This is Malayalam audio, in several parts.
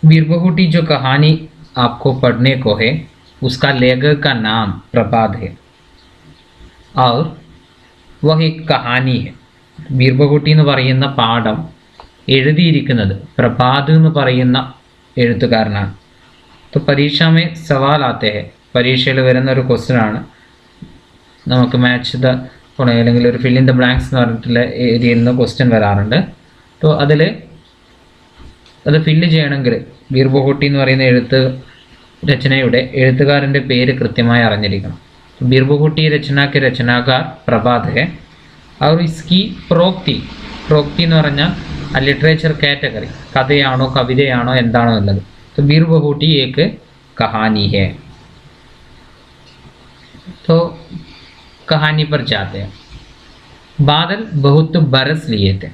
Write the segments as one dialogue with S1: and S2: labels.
S1: बीरबहुटी जो कहानी आपको पढ़ने को है उसका लेखक का नाम प्रभात है और वह एक कहानी है. ബീർബകുട്ടി എന്ന് പറയുന്ന പാഠം എഴുതിയിരിക്കുന്നത് പ്രഭാത് എന്ന് പറയുന്ന എഴുത്തുകാരനാണ്. तो परीक्षा में सवाल आते हैं. പരീക്ഷയിൽ വരുന്ന ഒരു ക്വസ്റ്റ്യൻ ആണ്. നമുക്ക് മാച്ച് ദ അല്ലെങ്കിൽ ഒരു ഫിൽ ഇൻ ദ ബ്ലാങ്ക്സ് എന്ന് പറഞ്ഞിട്ടുള്ള ഏരിയയിൽ നിന്ന് ക്വസ്റ്റ്യൻ വരാറുണ്ട്. तो അതിൽ അത് ഫില്ല് ചെയ്യണമെങ്കിൽ ബീർബകുട്ടി എന്ന് പറയുന്ന രചനയുടെ എഴുത്തുകാരൻ്റെ പേര് കൃത്യമായി അറിഞ്ഞിരിക്കണം. ബീർബകുട്ടി രചന के रचनाकार प्रभात है और इसकी प्रोक्ति എന്ന് പറഞ്ഞാൽ ലിറ്ററേച്ചർ കാറ്റഗറി കഥയാണോ കവിതയാണോ എന്താണോ ഉള്ളത്. तो बीरबहुटी एक कहानी है. तो कहानी पर जाते हैं. बादल बहुत बरस लिए थे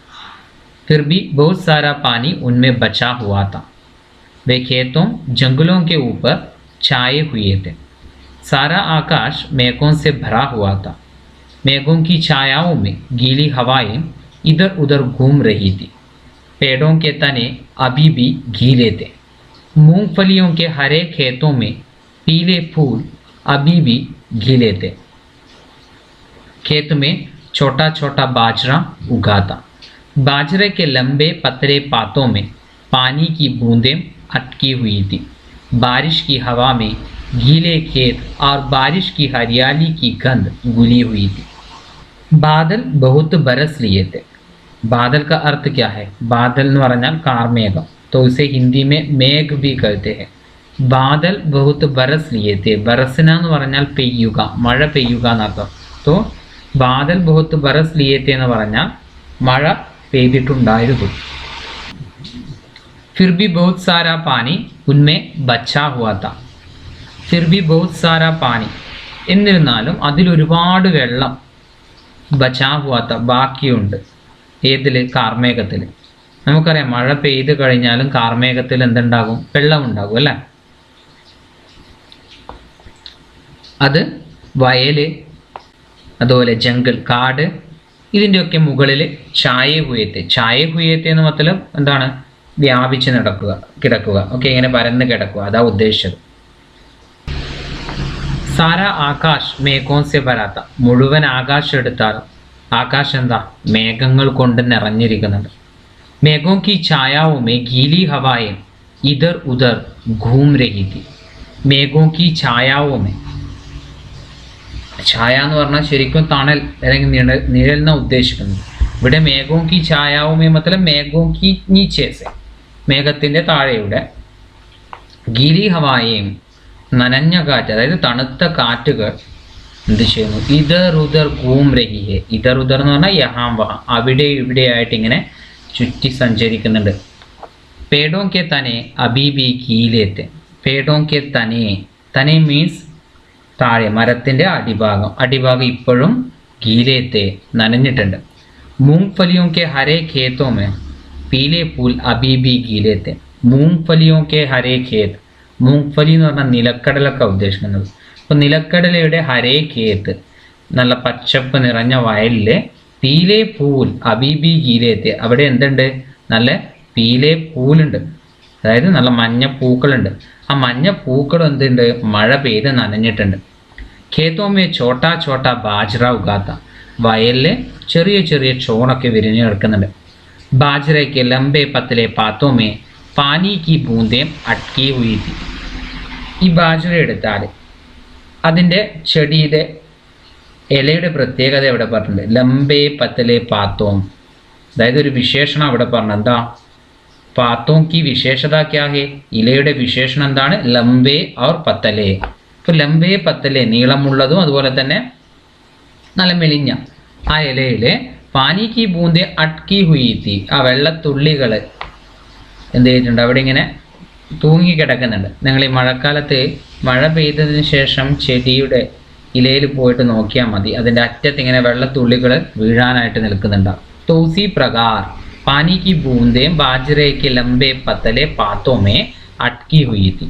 S1: फिर भी बहुत सारा पानी उनमें बचा हुआ था. वे खेतों जंगलों के ऊपर छाए हुए थे. सारा आकाश मेघों से भरा हुआ था. मेघों की छायाओं में गीली हवाएं इधर उधर घूम रही थी. पेड़ों के तने अभी भी गीले थे. मूंगफलियों के हरे खेतों में पीले फूल अभी भी गीले थे. खेत में छोटा छोटा बाजरा उगा था. बाजरे के लंबे पतले पातों में पानी की बूंदें अटकी हुई थी. बारिश की हवा में गीले खेत और बारिश की हरियाली की गंध घुली हुई थी. बादल बहुत बरस लिए थे. बादल का अर्थ क्या है? बादल എന്ന് പറഞ്ഞാൽ കാർമേഘം. तो उसे हिंदी में मेघ भी कहते हैं. बादल बहुत बरस लिए थे. बरसना എന്ന് പറഞ്ഞാൽ പെയ്യുക, മഴ പെയ്യുക എന്നർത്ഥം. तो बादल बहुत बरस लिए थे എന്ന് പറഞ്ഞാൽ മഴ പെയ്തിട്ടുണ്ടായിരുന്നു. फिर भी बहुत सारा पानी उनमें बचा हुआ था. फिर भी बहुत सारा पानी എന്നിരുന്നാലും അതിലൊരുപാട് വെള്ളം ബച്ചാ ഹുവാത്ത ബാക്കിയുണ്ട്. ഏതിൽ? കാർമേഘത്തിൽ. നമുക്കറിയാം മഴ പെയ്ത് കഴിഞ്ഞാലും കാർമേഘത്തിൽ എന്തുണ്ടാകും? വെള്ളമുണ്ടാകും അല്ലേ? അത് വയല്, അതുപോലെ ജംഗിൾ കാട്, ഇതിൻ്റെയൊക്കെ മുകളിൽ ചായ ഹുയത്തെ എന്ന് മത്തലം എന്താണ്? വ്യാപിച്ച് കിടക്കുക. ഓക്കെ, ഇങ്ങനെ പരന്ന് കിടക്കുക, അതാ ഉദ്ദേശിച്ചത്. സാര ആകാശ് മേഘോൻ സെ ഭരാത്ത. മുഴുവൻ ആകാശം എടുത്താൽ ആകാശം എന്താ? മേഘങ്ങൾ കൊണ്ട് നിറഞ്ഞിരിക്കുന്നുണ്ട്. മേഘോं की छायाओं में गीली हवाएं इधर उधर घूम रही थी. മേഘോं की छायाओं में, ഛായ എന്ന് പറഞ്ഞാൽ ശരിക്കും തണൽ അല്ലെങ്കിൽ നിഴൽ എന്നാണ് ഉദ്ദേശിക്കുന്നത്. ഇവിടെ മേഘോं की छायाओं में मतलब മേഘോं की नीचे से, മേഘത്തിൻ്റെ താഴെയുടെ, ഗീലി ഹവായേം നനഞ്ഞ കാറ്റ്, അതായത് തണുത്ത കാറ്റുകൾ എന്ത് ചെയ്യുന്നു? ഇതർ ഉദർ ഘൂം രഹി ഹെ. ഇതർ ഉദർ എന്ന് പറഞ്ഞാൽ യഹാം വഹാം, അവിടെ ഇവിടെയായിട്ട് ഇങ്ങനെ ചുറ്റി സഞ്ചരിക്കുന്നുണ്ട്. പേടോം കെ തനെ അബീബി ഗീലേത്തെ. പേടോം കെ തനെ മീൻസ് താഴെ, മരത്തിൻ്റെ അടിഭാഗം ഇപ്പോഴും ഗീലേത്തെ നനഞ്ഞിട്ടുണ്ട്. മൂങ്ഫലിയോं के हरे खेतों में पीले फूल अभी भी गीले थे. മൂങ്ഫലിയോं के हरे खेत, മൂങ്ഫലി എന്ന് പറഞ്ഞാൽ നിലക്കടലൊക്കെ ഉദ്ദേശിക്കുന്നത്. അപ്പോൾ നിലക്കടലയുടെ ഹരേ ഖേത്ത്, നല്ല പച്ചപ്പ് നിറഞ്ഞ വയലിലെ പീലെ പൂൽ അബീബി ഗീലേത്തെ, അവിടെ എന്തുണ്ട്? നല്ല പീലെ പൂലുണ്ട്, അതായത് നല്ല മഞ്ഞ പൂക്കളുണ്ട്. ആ മഞ്ഞ പൂക്കൾ എന്തുണ്ട്? മഴ പെയ്ത് നനഞ്ഞിട്ടുണ്ട്. ഖേത്തോമേ ചോട്ടാ ചോട്ടാ ബാജ്ര ഉഗാത്ത, വയലിൽ ചെറിയ ചെറിയ ചോണൊക്കെ വിരിഞ്ഞ് കിടക്കുന്നുണ്ട്. ബാജ്രയ്ക്ക് ലംബെ പത്തലെ പാത്തോമേ പാനി കി ബൂന്തേം അട്കി ഹുയി തി. ഈ ബാജ്ര എടുത്താൽ അതിൻ്റെ ചെടിയുടെ ഇലയുടെ പ്രത്യേകത എവിടെ പറഞ്ഞിട്ടുണ്ട്? ലംബേ പത്തലെ പാത്തോം, അതായത് ഒരു വിശേഷണം അവിടെ പറഞ്ഞു. എന്താ? പാത്തോം കി വിശേഷത ക്യാ ഹേ? ഇലയുടെ വിശേഷണം എന്താണ്? ലംബേ और പത്തലെ. ഇപ്പോൾ ലംബേ പത്തലെ നീളമുള്ളതും അതുപോലെ തന്നെ നല്ല മെലിഞ്ഞ ആ ഇലയിൽ പാനി കി ബൂന്തേ അട്കി ഹുയി തി, ആ വെള്ളത്തുള്ളികൾ എന്ത് ചെയ്തിട്ടുണ്ട്? അവിടെ ഇങ്ങനെ തൂങ്ങിക്കിടക്കുന്നുണ്ട്. നിങ്ങൾ ഈ മഴക്കാലത്ത് മഴ പെയ്തതിന് ശേഷം ചെടിയുടെ ഇലയിൽ പോയിട്ട് നോക്കിയാൽ മതി, അതിൻ്റെ അറ്റത്ത് ഇങ്ങനെ വെള്ളത്തുള്ളികൾ വീഴാനായിട്ട് നിൽക്കുന്നുണ്ടാവും. तो उसी प्रकार पानी की बूंदें बाजरे के लंबे पतले पातों में अटकी हुई थी.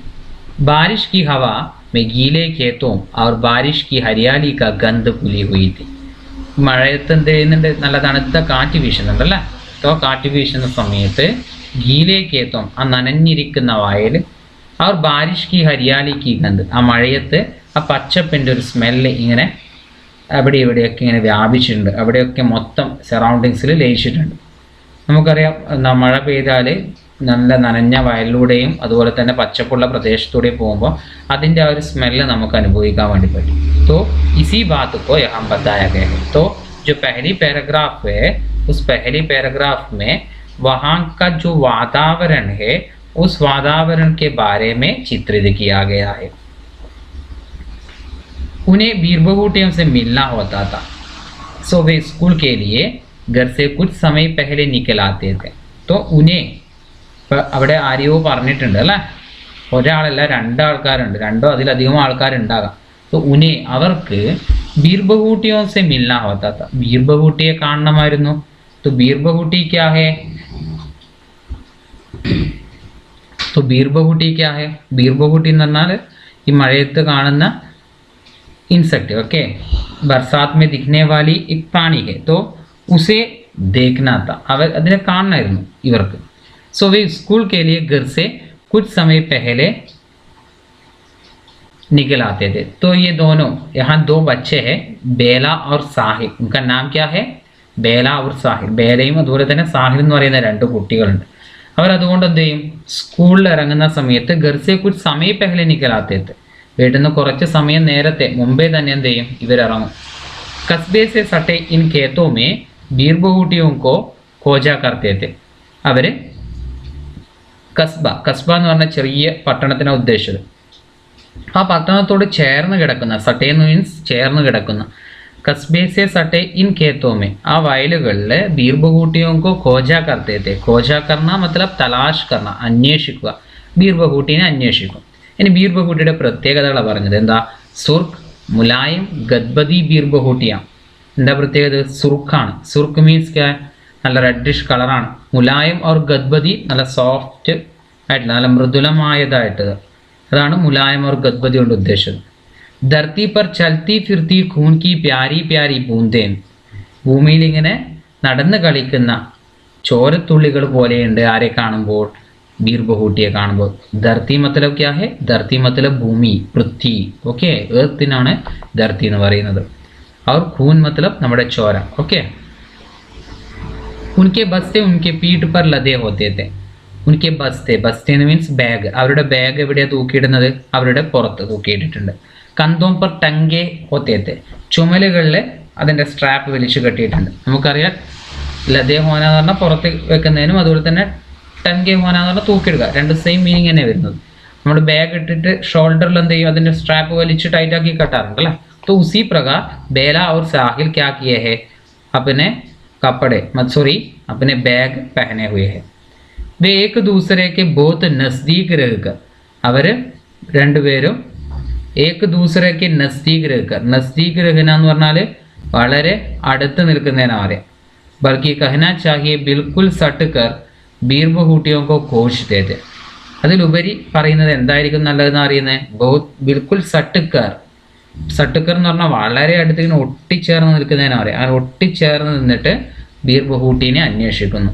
S1: बारिश की हवा में गीले खेतों और बारिश की हरियाली का गंध घुली हुई थी. മഴയത്ത് എന്ത് ചെയ്യുന്നുണ്ട്? നല്ല തണുത്ത കാറ്റ് വീശുന്നുണ്ടല്ലേ? അപ്പോൾ കാറ്റ് വീശുന്ന സമയത്ത് ഗീലെ കേത്തോം ആ നനഞ്ഞിരിക്കുന്ന വയൽ, और बारिश की हरियाली की गंध ആ മഴയത്ത് ആ പച്ചപ്പിൻ്റെ ഒരു സ്മെല്ല് ഇങ്ങനെ അവിടെ ഇവിടെയൊക്കെ ഇങ്ങനെ വ്യാപിച്ചിട്ടുണ്ട്, അവിടെയൊക്കെ മൊത്തം സറൗണ്ടിങ്സിൽ ലയിച്ചിട്ടുണ്ട്. നമുക്കറിയാം മഴ പെയ്താൽ നല്ല നനഞ്ഞ വയലിലൂടെയും അതുപോലെ തന്നെ പച്ചപ്പുള്ള പ്രദേശത്തൂടെയും പോകുമ്പോൾ അതിൻ്റെ ആ ഒരു സ്മെല്ല് നമുക്ക് അനുഭവിക്കാൻ വേണ്ടി പറ്റും. तो इसी बात को यहाँ बताया गया है. तो जो पहली पैराग्राफ है उस पहली पैराग्राफ में वहाँ का जो वातावरण है उस वातावरण के बारे में चित्रित किया गया है. उन्हें बीरबहुटियों से मिलना होता था, सो वे स्कूल के लिए घर से कुछ समय पहले निकल आते थे. तो उन्हें അവിടെ ആരെയോ പറഞ്ഞിട്ടുണ്ട് അല്ലേ, ഒരാളല്ല രണ്ടാൾക്കാരുണ്ട്, രണ്ടോ അതിലധികം ആൾക്കാരുണ്ടാകാം. तो उन्हें അവർക്ക് बीरबहुटियों से मिलना होता था, बीरबहुटिയെ കാണണമായിരുന്നു. तो बीरबहुटी क्या है? तो बीरबहुटी क्या है? बीरबहुटी എന്ന് പറഞ്ഞാൽ ഈ മഴയത്ത് കാണുന്ന इंसेक्ट, ओके, बरसात में दिखने वाली एक प्राणी है. तो उसे देखना था, അവർ അതിനെ കാണണമായിരുന്നു ഇവർക്ക്. सो वे स्कूल के लिए घर से कुछ समय पहले निकल आते थे. तो ये दोनों यहाँ दो बच्चे हैं, बेला और साहिल. उनका नाम क्या है? बेല और സാഹിൽ. ബേലയും അതുപോലെ തന്നെ സാഹിൽ എന്ന് പറയുന്ന രണ്ട് കുട്ടികളുണ്ട്. അവരതുകൊണ്ട് എന്ത് ചെയ്യും? സ്കൂളിൽ ഇറങ്ങുന്ന സമയത്ത് ഗർസെ കുച്ച് സമയ പെഹലെ നിക്കലാത്തേത്ത്, വീട്ടിൽ നിന്ന് കുറച്ച് സമയം നേരത്തെ മുമ്പേ തന്നെ എന്ത് ചെയ്യും? ഇവരിറങ്ങും. കസ്ബേ സെ സട്ടെ ഇൻ ഖേത്തോ മേ ബീർബഹൂട്ടിയോ കോ ഖോജാ കർത്തേത്തെ. അവർ കസ്ബ എന്ന് പറഞ്ഞ ചെറിയ പട്ടണത്തിനെ ഉദ്ദേശിച്ചത്. ആ പട്ടണത്തോട് ചേർന്ന് കിടക്കുന്ന, സട്ടേ മീൻസ് ചേർന്ന് കിടക്കുന്ന, കസ്ബേ സെ സട്ടെ ഇൻ ഖേത്തോമേ ആ വയലുകളിൽ ബീർബഹൂട്ടിയോങ്കോ ഖോജാ കർത്തേത്തെ. ഖോജാ കർണ മത്ലബ് തലാഷ് കർണ, അന്വേഷിക്കുക. ബീർബഹൂട്ടിനെ അന്വേഷിക്കും. ഇനി ബീർബഹൂട്ടിയുടെ പ്രത്യേകതകളാണ് പറഞ്ഞത്. എന്താ? സുർക്ക്, മുലായം, ഗദ്ബദി ബീർബഹൂട്ടിയാണ്. എന്താ പ്രത്യേകത? സുർക്കാണ്. സുർക്ക് മീൻസ് നല്ല റെഡിഷ് കളറാണ്. മുലായം और ഗദ്ബദി നല്ല സോഫ്റ്റ് ആയിട്ടുള്ള നല്ല മൃദുലമായതായിട്ട്, അതാണ് മുലായം और ഗദ്ബദി കൊണ്ട് ഉദ്ദേശിച്ചത്. ധർത്തി പർ ചൽത്തി ഫിർത്തി ഖൂൻ കി പ്യാരി പ്യാരി ബൂന്തേൻ. ഭൂമിയിൽ ഇങ്ങനെ നടന്ന് കളിക്കുന്ന ചോരത്തുള്ളികൾ പോലെയുണ്ട് ആരെ കാണുമ്പോൾ? ബീർബഹൂട്ടിയെ കാണുമ്പോൾ. ധർത്തി മത്ലബ് ക്യാ ഹെ? ധർത്തി മത്ലബ് ഭൂമി, പൃഥ്വി, ഓക്കെ, എർത്തിനാണ് ധർത്തി എന്ന് പറയുന്നത്. और ഖൂൻ മത്ലബ് നമ്മുടെ ചോര, ഓക്കെ. ഉൻകെ ബസ്തെ ഉൻകെ പീഠ് പർ ലദേ ഹോത്തേ തെ. ഉൻകെ ബസ്തെ, ബസ്തെ മീൻസ് ബാഗ്. അവരുടെ ബാഗ് എവിടെയാണ് തൂക്കിയിടുന്നത്? അവരുടെ പുറത്ത് തൂക്കിയിട്ടിട്ടുണ്ട്. കന്തോം പർ ടങ്കെ ഹോത്തേ തെ, ചുമലുകളിൽ അതിൻ്റെ സ്ട്രാപ്പ് വലിച്ചു കെട്ടിയിട്ടുണ്ട്. നമുക്കറിയാം ലദേ ഹോന എന്ന് പറഞ്ഞാൽ പുറത്ത് വെക്കുന്നതിനും അതുപോലെ തന്നെ ടങ്കെ ഹോന എന്ന് പറഞ്ഞാൽ തൂക്കിയിടുക, രണ്ട് സെയിം മീനിങ് തന്നെ വരുന്നത്. നമ്മൾ ബാഗ് ഇട്ടിട്ട് ഷോൾഡറിൽ എന്ത് ചെയ്യും? അതിൻ്റെ സ്ട്രാപ്പ് വലിച്ച് ടൈറ്റാക്കി കെട്ടാറുണ്ട് അല്ലേ. तो उसी प्रकार बेला और साहिल क्या किए हैं? अपने कपड़े सॉरी अपने बैग पहने हुए हैं. वे एक दूसरे के बहुत नज़दीक रहकर, അവർ രണ്ടുപേരും ഏക് ദൂസരയ്ക്ക് നസ്ദീക് രഹ്കർ, നസ്ദീക് രഹ്ന എന്ന് പറഞ്ഞാൽ വളരെ അടുത്ത് നിൽക്കുന്നതിനാണ് പറയാം. ബൽക്കി കഹന ചാഹിയെ ബിൽക്കുൽ സട്ട്കർ ബീർബഹൂട്ടിയോ കോ ഘോഷിതേ തെ. അതിലുപരി പറയുന്നത് എന്തായിരിക്കും നല്ലതെന്ന് അറിയുന്നത്? ബഹുത് ബിൽക്കുൽ സട്ട്കർ. സട്ട്കർ എന്ന് പറഞ്ഞാൽ വളരെ അടുത്ത് ഇങ്ങനെ ഒട്ടിച്ചേർന്ന് നിൽക്കുന്നതിനാണ് പറയാം. അങ്ങനെ ഒട്ടിച്ചേർന്ന് നിന്നിട്ട് ബീർബഹൂട്ടിനെ അന്വേഷിക്കുന്നു.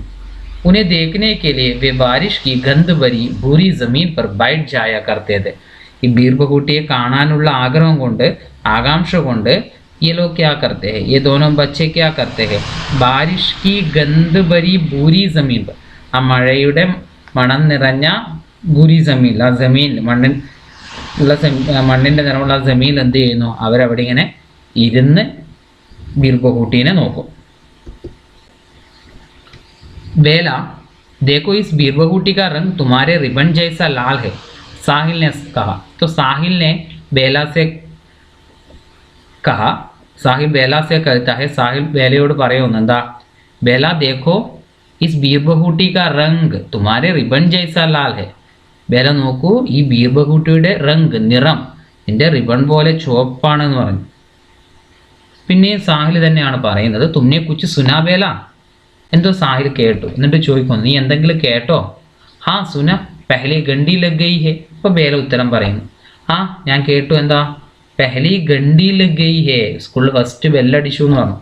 S1: उन्हें देखने के लिए वे बारिश की गंध भरी भूरी जमीन पर बैठ जाया करते थे. ഈ ബീർബഹൂട്ടിയെ കാണാനുള്ള ആഗ്രഹം കൊണ്ട്, ആകാംക്ഷ കൊണ്ട് ये लोग क्या करते हैं? ये दोनों बच्चे क्या करते हैं? बारिश की गंध भरी भूरी जमीन पर, ആ മഴയുടെ മണം നിറഞ്ഞ ഭൂരി ജമീൻ, ആ ജമീൻ മണ്ണിൻ്റെ നിറമുള്ള ആ ജമീൻ എന്ത് ചെയ്യുന്നു? അവരവിടെ ഇങ്ങനെ ഇരുന്ന് ബീർബഹൂട്ടിനെ നോക്കും. बेला देखो इस बीरबहूटी का रंग तुम्हारे रिबन जैसा लाल है, साहिल ने कहा. तो साहिल ने बेला से कहा, साहिल बेला से कहता है, साहिल बेलയോട് പറയുന്നു എന്താ? बेला देखो इस बीरबहूटी का रंग तुम्हारे रिबन जैसा लाल है. बेല നോക്കൂ, ഈ ബീർബഹൂട്ടിയുടെ റംഗ്, നിറം എൻ്റെ റിബൺ പോലെ ചുവപ്പാണെന്ന് പറഞ്ഞു. പിന്നെ സാഹിൽ തന്നെയാണ് പറയുന്നത്, തുമ്നെ കുച്ച് സുനാ ബേല. എന്തോ സാഹിൽ കേട്ടു. എന്നിട്ട് ചോദിക്കുന്നു, നീ എന്തെങ്കിലും കേട്ടോ? ഹാ സുന പെഹലി ഗണ്ടി ലഗ് ഗയി ഹെ. അപ്പോൾ ബേല ഉത്തരം പറയുന്നു, ആ ഞാൻ കേട്ടു. എന്താ? പെഹലി ഗണ്ടി ലഗ് ഗയി ഹെ, സ്കൂളിൽ ഫസ്റ്റ് ബെല്ലടിച്ചു എന്ന് പറഞ്ഞു.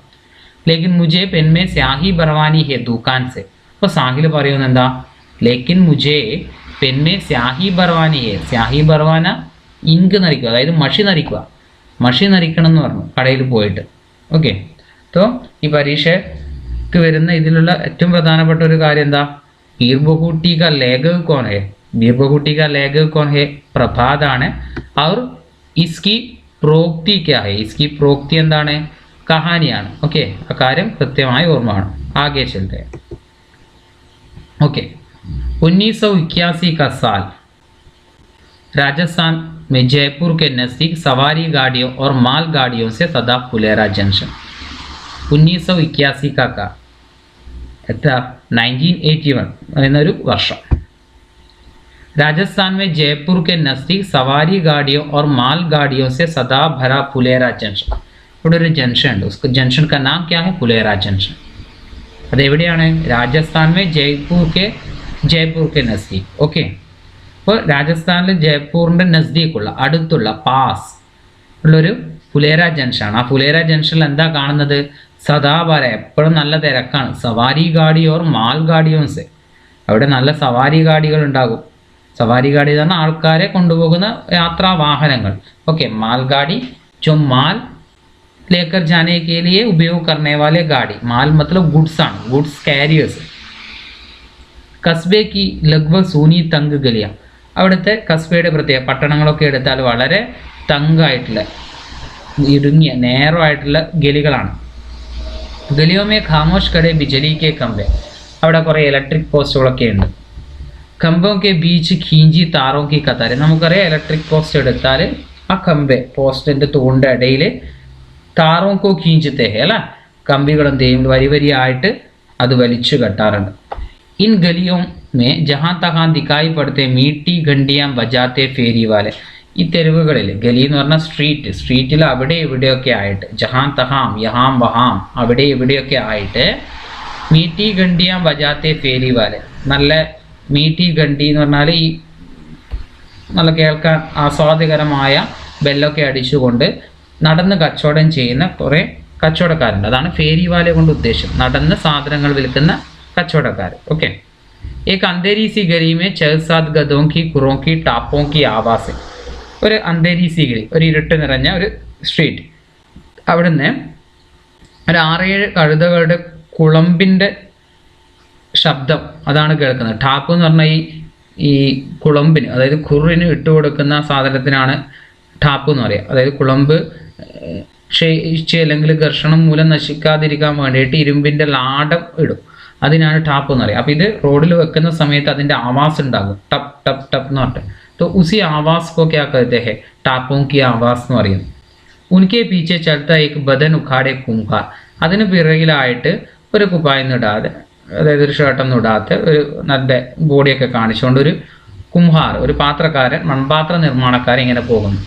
S1: ലേക്കിൻ മുജെ പെൻമേ സ്യാഹി ബർവാനി ഹെ ദുക്കാൻ സെ. അപ്പോൾ സാഹിൽ പറയുന്നത് എന്താ? लेकिन मुझे पेन में स्याही भरवानी है. സ്യാഹി ഭർവാന ഇങ്ക് നരിക്കുക, അതായത് മഷി നരിക്കുക. മഷി നരിക്കണം എന്ന് പറഞ്ഞു കടയിൽ പോയിട്ട്. ഓക്കെ. तो ഈ പരീക്ഷയ്ക്ക് വരുന്ന ഇതിലുള്ള ഏറ്റവും പ്രധാനപ്പെട്ട ഒരു കാര്യം എന്താ? बीरबहुटी का लेखक कौन है? बीरबहुटी का लेखक कौन है? प्रभात ആണ്. और इसकी प्रोक्ति क्या है? इसकी प्रोक्ति എന്താണ്? കഹാനിയാണ്. ഓക്കെ. ആ കാര്യം കൃത്യമായി ഓർമ്മ വേണം. आगे चलते हैं. ओके. 1981 का साल राजस्थान में जयपुर के नज़दीक सवारी गाड़ियों और माल गाड़ियों से सदा फुलेरा जंक्शन. 1981 का എത്ര? 1981 എന്നൊരു വർഷം. राजस्थान में जयपुर के नज़दीक सवारी गाड़ियों और माल गाड़ियों से सदा भरा फुलेरा जंक्शन. ഇവിടെ ഒരു ജംഗ്ഷൻ ഉണ്ട്. उसका जंक्शन का नाम क्या है? फुलेरा जंक्शन. അതെവിടെയാണ്? രാജസ്ഥാൻ में ജയ്പൂർ के नज़दीक. ഓക്കെ. അപ്പോൾ രാജസ്ഥാനിൽ ജയ്പൂരിൻ്റെ നസ്ദീക്കുള്ള അടുത്തുള്ള പാസ് ഉള്ളൊരു ഫുലേര ജംഗ്ഷനാണ്. ആ ഫുലേര ജംഗ്ഷനിൽ എന്താ കാണുന്നത്? സദാബാര, എപ്പോഴും നല്ല തിരക്കാണ്. സവാരി ഗാഡി ഓർ മാൽ ഗാഡിയോൻസ്, അവിടെ നല്ല സവാരി ഗാഡികൾ ഉണ്ടാകും. സവാരി ഗാഡി എന്ന് പറഞ്ഞാൽ ആൾക്കാരെ കൊണ്ടുപോകുന്ന യാത്രാ വാഹനങ്ങൾ. ഓക്കെ. മാൽ ഗാഡി जो माल लेकर जाने के लिए उपयोग करने वाले गाड़ी. माल मतलब गुड्स ആണ്, ഗുഡ്സ് കാരിയേഴ്സ്. കസ്ബെ की लगभग सूनी तंग गलियां. അവിടുത്തെ കസ്ബയുടെ പ്രത്യേക പട്ടണങ്ങളൊക്കെ എടുത്താൽ വളരെ തങ്കായിട്ടുള്ള ഇടുങ്ങിയ നേരോ ആയിട്ടുള്ള ഗലികളാണ്. ഗലിയോ മേ ഖാമോഷ് കടേ ബിജലി കെ കമ്പെ, അവിടെ കുറേ ഇലക്ട്രിക് പോസ്റ്റുകളൊക്കെ ഉണ്ട്. കമ്പോ കെ ബീച്ച് ഖീഞ്ചി താറോ കി കത്താര്, നമുക്കറിയാം ഇലക്ട്രിക് പോസ്റ്റ് എടുത്താൽ ആ കമ്പെ പോസ്റ്റിൻ്റെ തൂണിൻ്റെ ഇടയിൽ താറോ കോ ഖീഞ്ചത്തെ അല്ല, കമ്പികൾ എന്ത് ചെയ്യും? വരി വരിയായിട്ട് അത് വലിച്ചു കെട്ടാറുണ്ട്. इन गलियों में जहाँ तहाँ दिखाई पड़ते मीठी घंटियाँ बजाते फेरी वाले. ഈ തെരുവുകളിൽ, ഗലി എന്ന് പറഞ്ഞാൽ സ്ട്രീറ്റിൽ അവിടെ ഇവിടെയൊക്കെ ആയിട്ട്, ജഹാൻ തഹാം യഹാം വഹാം അവിടെ ഇവിടെയൊക്കെ ആയിട്ട് മീട്ടി ഘണ്ടിയാം ബജാത്തെ ഫേരി വാലെ, നല്ല മീട്ടി ഘണ്ടി എന്ന് പറഞ്ഞാൽ ഈ നല്ല കേൾക്കാൻ ആസ്വാദ്യകരമായ ബെല്ലൊക്കെ അടിച്ചുകൊണ്ട് നടന്ന് കച്ചവടം ചെയ്യുന്ന കുറേ കച്ചവടക്കാരുണ്ട്. അതാണ് ഫേരി വാലെ കൊണ്ട് ഉദ്ദേശം, നടന്ന് സാധനങ്ങൾ വിൽക്കുന്ന കച്ചവടക്കാർ. ഓക്കെ. एक अंधेरी सी गली में 6-7 गधों की खुरों की टापों की आवाज़. ഒരു അന്ധേരി സി ഗലി, ഒരു ഇരുട്ട് നിറഞ്ഞ ഒരു സ്ട്രീറ്റ്. അവിടുന്ന് ഒരു 6-7 കഴുതകളുടെ കുളമ്പിൻ്റെ ശബ്ദം അതാണ് കേൾക്കുന്നത്. ടാപ്പ് എന്ന് പറഞ്ഞാൽ ഈ കുളമ്പിന്, അതായത് ഖുറിന് ഇട്ട് കൊടുക്കുന്ന സാധനത്തിനാണ് ടാപ്പ് എന്ന് പറയുക. അതായത് കുളമ്പ് ക്ഷയിച്ച് അല്ലെങ്കിൽ ഘർഷണം മൂലം നശിക്കാതിരിക്കാൻ വേണ്ടിയിട്ട് ഇരുമ്പിൻ്റെ ലാടം ഇടും, അതിനാണ് ടാപ്പ് എന്ന് പറയുക. അപ്പോൾ ഇത് റോഡിൽ വെക്കുന്ന സമയത്ത് അതിൻ്റെ ആവാസ് ഉണ്ടാകും, ടപ്പ് ടപ്പ് ടപ്പ് എന്ന് പറഞ്ഞിട്ട്. तो उसी आवाज़ को क्या कहते हैं? टापों की आवाज़ എന്ന് പറയും. उनके पीछे चलता एक बदन उखाड़े कुम्हार. അതിന് പിറകിലായിട്ട് ഒരു കുപ്പായൊന്നും ഇടാതെ, അതായത് ഒരു ഷർട്ടൊന്നും ഇടാത്ത ഒരു നല്ല ബോഡിയൊക്കെ കാണിച്ചുകൊണ്ട് ഒരു കുംഹാർ, ഒരു പാത്രക്കാരൻ, മൺപാത്ര നിർമ്മാണക്കാരൻ ഇങ്ങനെ പോകുന്നു.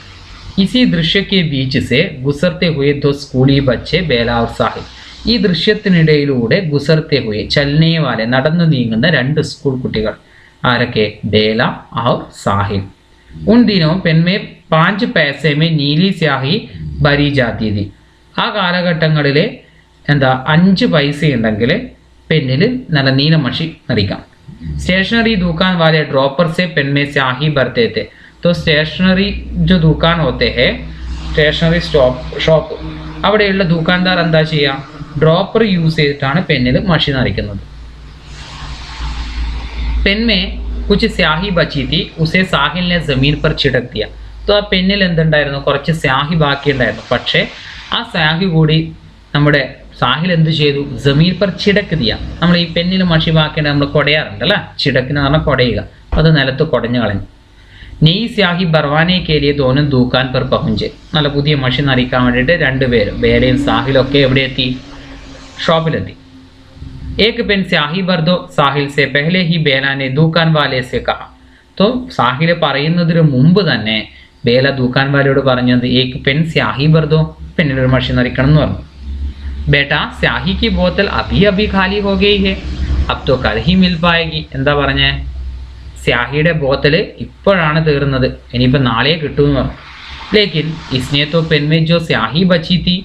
S1: इसी दृश्य के बीच से गुजरते हुए दो स्कूली बच्चे बेला और साहिल. ഈ ദൃശ്യത്തിനിടയിലൂടെ ഗുസർത്തെ ഹുയെ ചലനെ വാലെ നടന്നു നീങ്ങുന്ന 2 സ്കൂൾ കുട്ടികൾ. ആരൊക്കെ? ബേല और साहिल. उन दिनों पेन में 5 पैसे में नीली स्याही भरी जाती थी. ആ കാലഘട്ടങ്ങളിൽ എന്താ 5 പൈസ ഉണ്ടെങ്കിൽ പെന്നിൽ നല്ല നീലമഷി നിറയ്ക്കാം. स्टेशनरी दुकान वाले ड्रॉपर से पेन में स्याही भरते थे. तो स्टेशनरी जो दुकान होते हैं, स्टेशनरी ഷോപ്പ്, അവിടെയുള്ള ദുക്കാൻദാർ എന്താ ചെയ്യുക? ഡ്രോപ്പർ യൂസ് ചെയ്തിട്ടാണ് പെന്നിൽ മഷി നിറയ്ക്കുന്നത്. पेन में कुछ स्याही बची थी, उसे साहिल ने ज़मीन पर छिड़क दिया. तो ആ പെന്നിൽ എന്തുണ്ടായിരുന്നു? കുറച്ച് സ്യാഹി ബാക്കിയുണ്ടായിരുന്നു. പക്ഷേ ആ സ്യാഹി കൂടി നമ്മുടെ സാഹിൽ എന്ത് ചെയ്തു? ജമീൻ പർ ചിടക്ക് ദിയ. നമ്മൾ ഈ പെന്നിൽ മഷി ബാക്കിയുണ്ട്, നമ്മൾ കുടയാറുണ്ട് അല്ലേ? ചിടക്കിന് പറഞ്ഞാൽ കുടയുക. അത് നിലത്ത് കുടഞ്ഞു കളഞ്ഞു. നെയ് സ്യാഹി ബർവാനെ കേലിയെ ദോനും ദൂക്കാൻ പർ പഹുഞ്ചെ. നല്ല പുതിയ മഷി നറിക്കാൻ വേണ്ടിയിട്ട് 2 പേരും, ബേലയും സാഹിലൊക്കെ എവിടെ എത്തി? ഷോപ്പിലെത്തി. एक पेन स्याही भर दो साहिल से पहले ही बेला ने दुकान वाले से कहा. तो സാഹിൽ പറയുന്നതിന് മുമ്പ് തന്നെ ബേല ദുക്കാൻ വാലയോട് പറഞ്ഞത് एक पेन स्याही भर दो, പെന്നിൽ ഒരു മഷി നിറയ്ക്കണം എന്ന് പറഞ്ഞു. बेटा स्याही की बोतल अभी अभी खाली हो गई है, अब तो कल ही मिल पाएगी. എന്താ പറഞ്ഞേ? സ്യാഹിയുടെ ബോത്തൽ ഇപ്പോഴാണ് തീർന്നത്, ഇനിയിപ്പോൾ നാളെ കിട്ടുമെന്ന് പറഞ്ഞു. लेकिन इसने तो पेन में जो स्याही बची थी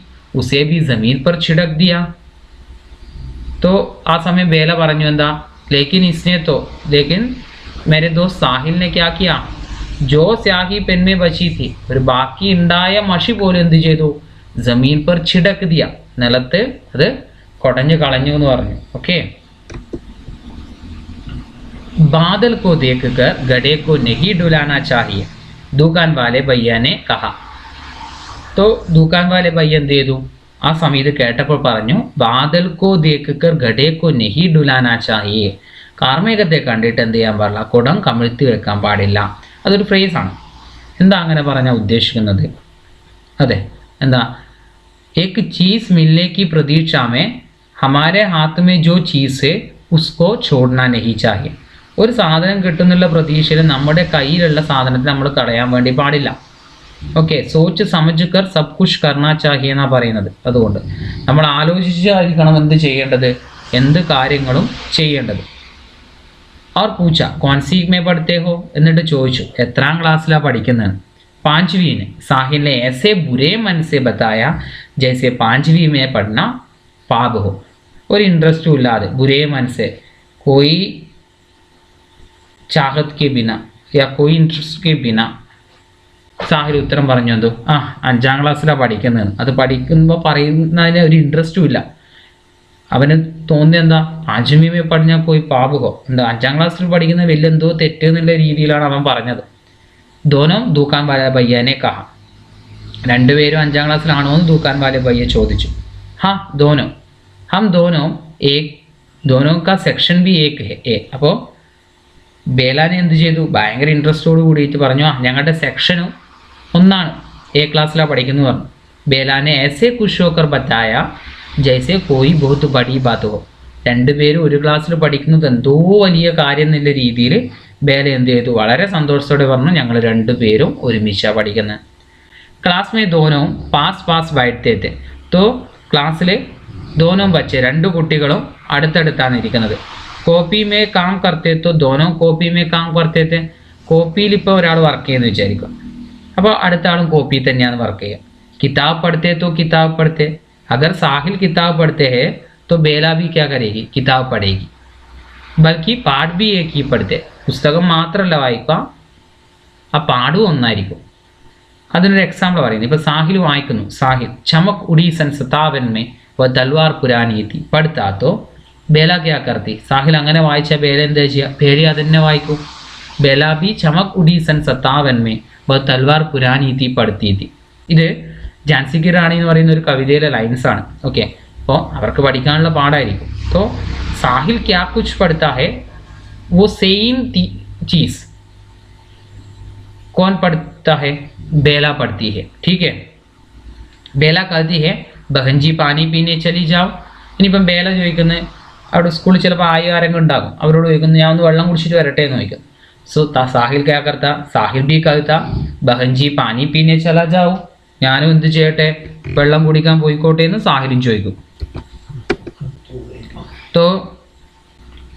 S1: उसे भी जमीन पर छिड़क दिया. तो ആ സമയം ബേല പറഞ്ഞു എന്താ? लेकिन मेरे दोस्त साहिल ने क्या किया, जो स्याही पेन में बची थी ഒരു ബാക്കി ഉണ്ടായ മഷി പോലും എന്ത് ചെയ്തു, जमीन पर छिड़क दिया, നിലത്ത് അത് കൊടഞ്ഞു കളഞ്ഞു എന്ന് പറഞ്ഞു. ഓക്കെ. बादल को देखकर गधे को नहीं डुलाना चाहिए, दुकान वाले भैया ने कहा. तो दुकान वाले भैया എന്ത് ചെയ്തു, ആ സമയത്ത് കേട്ടപ്പോൾ പറഞ്ഞു, ബാദൽ കോ ദേഖ്കർ ഗഡേ കോ നഹി ഡുലാനാ ചാഹിയെ, കാർമേഘത്തെ കണ്ടിട്ട് എന്ത് ചെയ്യാൻ പാടില്ല, കുടം കമിഴ്ത്തി വെക്കാൻ പാടില്ല. അതൊരു ഫ്രേസാണ്. എന്താ അങ്ങനെ പറഞ്ഞാൽ ഉദ്ദേശിക്കുന്നത്? അതെ, എന്താ, एक चीज़ मिलने की प्रतीक्षा में हमारे हाथ में जो चीज़ है उसको छोड़ना नहीं चाहिए. ഒരു സാധനം കിട്ടുന്നുള്ള പ്രതീക്ഷയിൽ നമ്മുടെ കയ്യിലുള്ള സാധനത്തെ നമ്മൾ കളയാൻ വേണ്ടി പാടില്ല. ഓക്കെ. സോച്ച് സമജ്കർ സബ് കുഷ് കർണാ ചാഹിയെ എന്നാണ് പറയുന്നത്. അതുകൊണ്ട് നമ്മൾ ആലോചിച്ചായിരിക്കണം എന്ത് ചെയ്യേണ്ടത്, എന്ത് കാര്യങ്ങളും ചെയ്യേണ്ടത്. और पूछा कौन सी में पढ़ते हो, എന്നിട്ട് ചോദിച്ചു എത്രാം ക്ലാസ്സിലാണ് പഠിക്കുന്നത്. पांचवी ने साहिल ने ऐसे बुरे मन से बताया जैसे पांचवी में पढ़ना पाप हो. और इंटरेस्ट इല്ലാതെ बुरे मन से, कोई चाहत के बिना या कोई इंटरेस्ट के बिना സാഹിൽ ഉത്തരം പറഞ്ഞു. എന്തോ, 5ാം ക്ലാസ്സിലാണ് പഠിക്കുന്നത്. അത് പഠിക്കുമ്പോൾ പറയുന്നതിന് ഒരു ഇൻട്രസ്റ്റും ഇല്ല. അവന് തോന്നിയ എന്താ, 5वीं में പഠിഞ്ഞാൽ പോയി പാപകോ, എന്താ 5ാം ക്ലാസ്സിൽ പഠിക്കുന്ന വലിയ എന്തോ തെറ്റ് എന്നുള്ള രീതിയിലാണ് അവൻ പറഞ്ഞത്. दोनों दुकान वाले भैया ने कहा. രണ്ടുപേരും 5ാം ക്ലാസ്സിലാണോ എന്ന് ദുക്കാൻ വാലെ ഭയ്യ ചോദിച്ചു. हाँ दोनों, हम दोनों एक, दोनों का सेक्शन भी एक है ए. അപ്പോൾ ബേലാനെ എന്ത് ചെയ്തു, ഭയങ്കര ഇൻട്രസ്റ്റോട് കൂടിയിട്ട് പറഞ്ഞു, ഞങ്ങളുടെ സെക്ഷനും ഒന്നാണ്, എ ക്ലാസ്സിലാണ് പഠിക്കുന്നത് പറഞ്ഞു. ബേലാനെ ऐसे खुश होकर बताया जैसे कोई बहुत बड़ी बात हो. രണ്ടുപേരും ഒരു ക്ലാസ്സിൽ പഠിക്കുന്നത് എന്തോ വലിയ കാര്യം എന്നുള്ള രീതിയിൽ ബേല എന്ത് ചെയ്തു, വളരെ സന്തോഷത്തോടെ പറഞ്ഞു, ഞങ്ങൾ രണ്ടുപേരും ഒരുമിച്ചാണ് പഠിക്കുന്നത്. ക്ലാസ് മേ ദോനോ പാസ് പാസ് ബൈഠത്തെ थे. तो ക്ലാസ്സിൽ ദോനോ ബച്ചെ, രണ്ട് കുട്ടികളും അടുത്തടുത്താണ് ഇരിക്കുന്നത്. കോപ്പി മേ കാം കർത്തേ तो दोनों കോപ്പി മേ കാം കർത്തേ थे. കോപ്പിയിൽ ഇപ്പോൾ ഒരാൾ വർക്ക് ചെയ്യുന്നു വിചാരിക്കും, അപ്പോൾ അടുത്ത ആളും കോപ്പി തന്നെയാണ് വർക്ക് ചെയ്യുക. കിതാബ് പഠിത്തേ तो किताब पढ़ते. अगर साहिल किताब पढ़ते हैं तो बेला भी क्या करेगी, किताब पढ़ेगी. ബൽക്കി പാഠ് ബി एक ही पढ़ते. പുസ്തകം മാത്രമല്ല വായിക്കുക, ആ പാഠവും ഒന്നായിരിക്കും. അതിനൊരു എക്സാമ്പിൾ പറയുന്നത്, ഇപ്പോൾ സാഹിൽ വായിക്കുന്നു. സാഹിൽ ചമക് ഉഡി സൻ സതാവൻ മേ വ തൽവാർ പുരാനി തി പഠിത്താ തോ ബേല ക്യാ കർത്തി. സാഹിൽ അങ്ങനെ വായിച്ചാൽ ബേല എന്താ ചെയ്യുക, ബേല അതന്നെ വായിക്കും. ബേല ബി ചമക് ഉഡി സൻ സതാവൻ മേ വ തൽവാർ പുരാനി തി പഠിത്തി തി. ഇത് ജാൻസി കി റാണി എന്ന് പറയുന്ന ഒരു കവിതയിലെ ലൈൻസ് ആണ്. ഓക്കെ. അപ്പോൾ അവർക്ക് പഠിക്കാനുള്ള പാടായിരിക്കും. तो साहिल क्या कुछ पढ़ता है, वो सेम चीज कौन पढ़ता है, बेला पढ़ती है. ठीक है. बेला कहती है बहन जी पानी पीने चली जाओ. ഇനിയിപ്പം ബേല ചോദിക്കുന്നത്, അവിടെ സ്കൂളിൽ ചിലപ്പോൾ ആരെങ്കിലും ഉണ്ടാകും, അവരോട് ചോദിക്കുന്നു ഞാൻ ഒന്ന് വെള്ളം കുടിച്ചിട്ട് വരട്ടെ എന്ന് ചോദിക്കും. സോ സാഹിൽ ക്യാ കർത്താ, സാഹിൽ ബി കവിത ബഹൻ ജി പാനി പീനെ ചലാ ജാവോ, ഞാനും എന്ത് ചെയ്യട്ടെ, വെള്ളം കുടിക്കാൻ പോയിക്കോട്ടെ എന്ന് സാഹിലും ചോദിക്കും. तो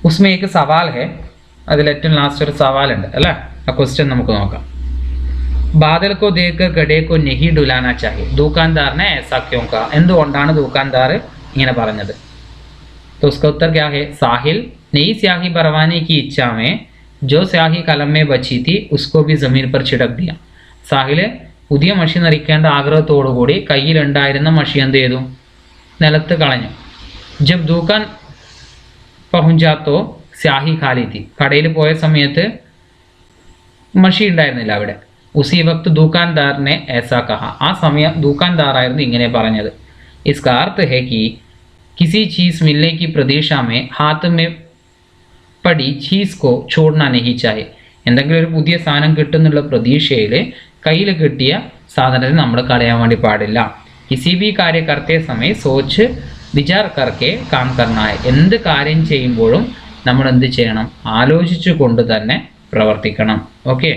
S1: उसमें एक सवाल है, അതിൽ ഏറ്റവും ലാസ്റ്റ് ഒരു സവാലുണ്ട് അല്ലേ, ആ ക്വസ്റ്റ്യൻ നമുക്ക് നോക്കാം. ബാദൽ കോ ദേഖ്കർ ഗഡേ കോ നഹി ഡുലാനാ ചാഹിയെ, ദുക്കാൻദാറിനെ ऐसा क्यों कहा, എന്തുകൊണ്ടാണ് ദുക്കാൻദാർ ഇങ്ങനെ പറഞ്ഞത്. तो उसका उत्तर क्या है, साहिल नई स्याही भरवाने की इच्छा में जो स्याही कलम में बची थी उसको भी जमीन पर छिड़क दिया. സാഹിൽ പുതിയ മഷി നിറയ്ക്കേണ്ട ആഗ്രഹത്തോടു കൂടി കയ്യിലുണ്ടായിരുന്ന മഷി എന്ത് ചെയ്തു, നിലത്ത് കളഞ്ഞു. ജബ് ദുക്കാൻ പഹുഞ്ചാത്തോ സ്യാഹി ഖാലി തി, കടയിൽ പോയ സമയത്ത് മഷി ഉണ്ടായിരുന്നില്ല അവിടെ. ഉസി വക്ത് ദുക്കാൻദാറിനെ ऐसा कहा, ആ സമയം ദുക്കാൻദാറായിരുന്നു ഇങ്ങനെ പറഞ്ഞത്. इसका अर्थ है कि किसी चीज़ मिलने की प्रतीक्षा में हाथ में पड़ी चीज़ को छोड़ना नहीं चाहिए. എന്തെങ്കിലും ഒരു പുതിയ സാധനം കിട്ടുന്നുള്ള പ്രതീക്ഷയിൽ കയ്യിൽ കിട്ടിയ സാധനത്തെ നമ്മൾ കളയാൻ വേണ്ടി പാടില്ല. किसी भी कार्य करते समय सोच വിചാർ കർക്കെ കാം കർണായ, എന്ത് കാര്യം ചെയ്യുമ്പോഴും നമ്മൾ എന്ത് ചെയ്യണം, ആലോചിച്ചു കൊണ്ട് തന്നെ പ്രവർത്തിക്കണം. ഓക്കെ.